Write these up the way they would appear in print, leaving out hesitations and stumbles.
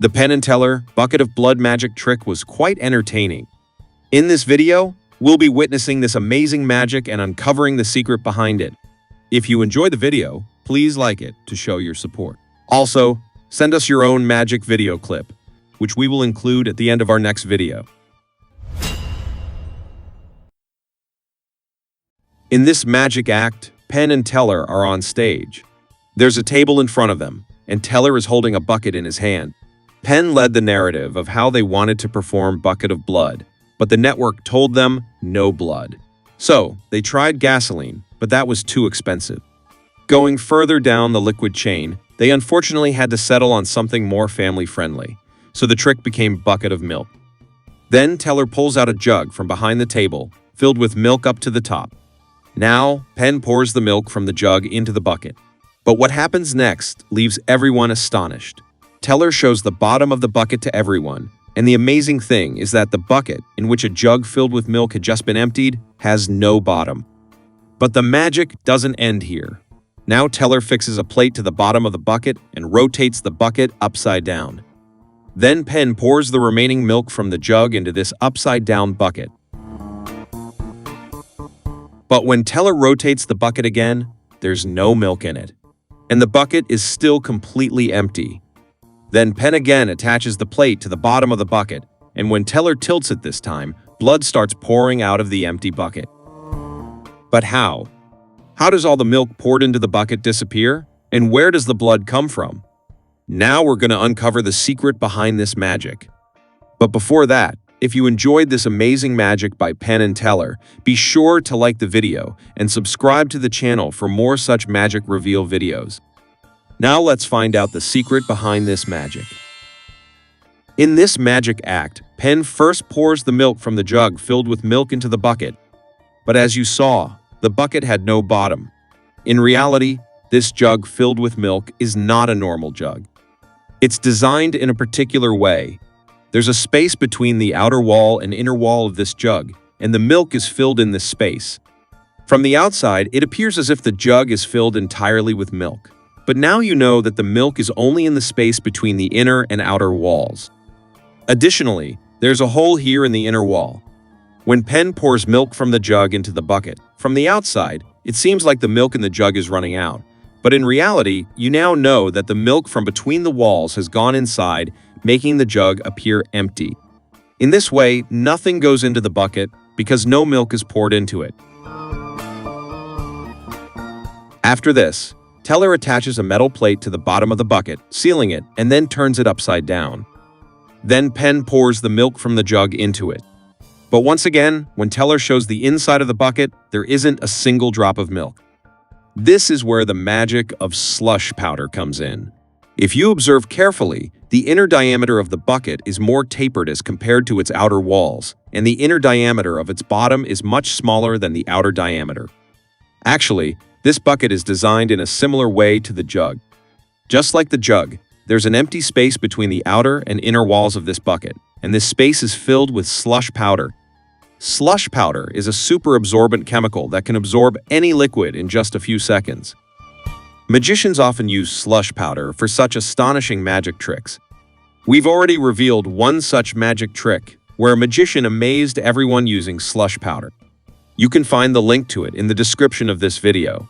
The Penn Teller bucket of blood magic trick was quite entertaining. In this video, we'll be witnessing this amazing magic and uncovering the secret behind it. If you enjoyed the video, please like it to show your support. Also, send us your own magic video clip, which we will include at the end of our next video. In this magic act, Penn and Teller are on stage. There's a table in front of them, and Teller is holding a bucket in his hand. Penn led the narrative of how they wanted to perform Bucket of Blood, but the network told them no blood. So, they tried gasoline, but that was too expensive. Going further down the liquid chain, they unfortunately had to settle on something more family-friendly, so the trick became Bucket of Milk. Then Teller pulls out a jug from behind the table, filled with milk up to the top. Now, Penn pours the milk from the jug into the bucket. But what happens next leaves everyone astonished. Teller shows the bottom of the bucket to everyone, and the amazing thing is that the bucket, in which a jug filled with milk had just been emptied, has no bottom. But the magic doesn't end here. Now Teller fixes a plate to the bottom of the bucket and rotates the bucket upside down. Then Penn pours the remaining milk from the jug into this upside-down bucket. But when Teller rotates the bucket again, there's no milk in it, and the bucket is still completely empty. Then Penn again attaches the plate to the bottom of the bucket, and when Teller tilts it this time, blood starts pouring out of the empty bucket. But how? How does all the milk poured into the bucket disappear? And where does the blood come from? Now we're going to uncover the secret behind this magic. But before that, if you enjoyed this amazing magic by Penn and Teller, be sure to like the video and subscribe to the channel for more such magic reveal videos. Now let's find out the secret behind this magic. In this magic act, Penn first pours the milk from the jug filled with milk into the bucket. But as you saw, the bucket had no bottom. In reality, this jug filled with milk is not a normal jug. It's designed in a particular way. There's a space between the outer wall and inner wall of this jug, and the milk is filled in this space. From the outside, it appears as if the jug is filled entirely with milk. But now you know that the milk is only in the space between the inner and outer walls. Additionally, there's a hole here in the inner wall. When Penn pours milk from the jug into the bucket, from the outside, it seems like the milk in the jug is running out. But in reality, you now know that the milk from between the walls has gone inside, making the jug appear empty. In this way, nothing goes into the bucket because no milk is poured into it. After this, Teller attaches a metal plate to the bottom of the bucket, sealing it, and then turns it upside down. Then Penn pours the milk from the jug into it. But once again, when Teller shows the inside of the bucket, there isn't a single drop of milk. This is where the magic of slush powder comes in. If you observe carefully, the inner diameter of the bucket is more tapered as compared to its outer walls, and the inner diameter of its bottom is much smaller than the outer diameter. Actually, this bucket is designed in a similar way to the jug. Just like the jug, there's an empty space between the outer and inner walls of this bucket, and this space is filled with slush powder. Slush powder is a super absorbent chemical that can absorb any liquid in just a few seconds. Magicians often use slush powder for such astonishing magic tricks. We've already revealed one such magic trick where a magician amazed everyone using slush powder. You can find the link to it in the description of this video.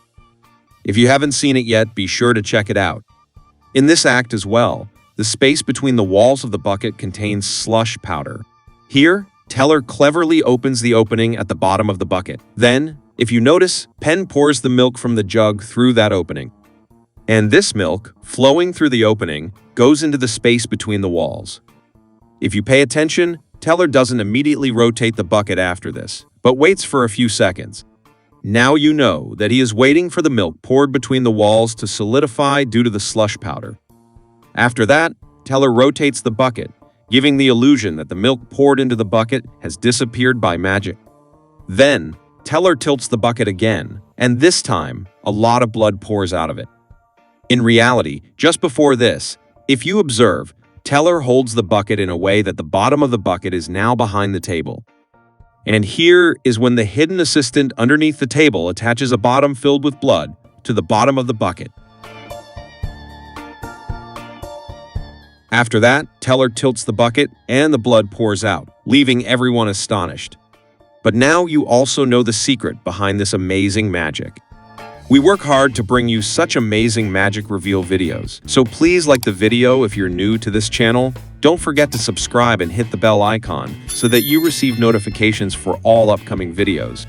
If you haven't seen it yet, be sure to check it out. In this act as well, the space between the walls of the bucket contains slush powder. Here, Teller cleverly opens the opening at the bottom of the bucket. Then, if you notice, Penn pours the milk from the jug through that opening. And this milk, flowing through the opening, goes into the space between the walls. If you pay attention, Teller doesn't immediately rotate the bucket after this, but waits for a few seconds. Now you know that he is waiting for the milk poured between the walls to solidify due to the slush powder. After that, Teller rotates the bucket, giving the illusion that the milk poured into the bucket has disappeared by magic. Then, Teller tilts the bucket again, and this time, a lot of blood pours out of it. In reality, just before this, if you observe, Teller holds the bucket in a way that the bottom of the bucket is now behind the table. And here is when the hidden assistant underneath the table attaches a bottom filled with blood to the bottom of the bucket. After that, Teller tilts the bucket and the blood pours out, leaving everyone astonished. But now you also know the secret behind this amazing magic. We work hard to bring you such amazing magic reveal videos, so please like the video if you're new to this channel. Don't forget to subscribe and hit the bell icon so that you receive notifications for all upcoming videos.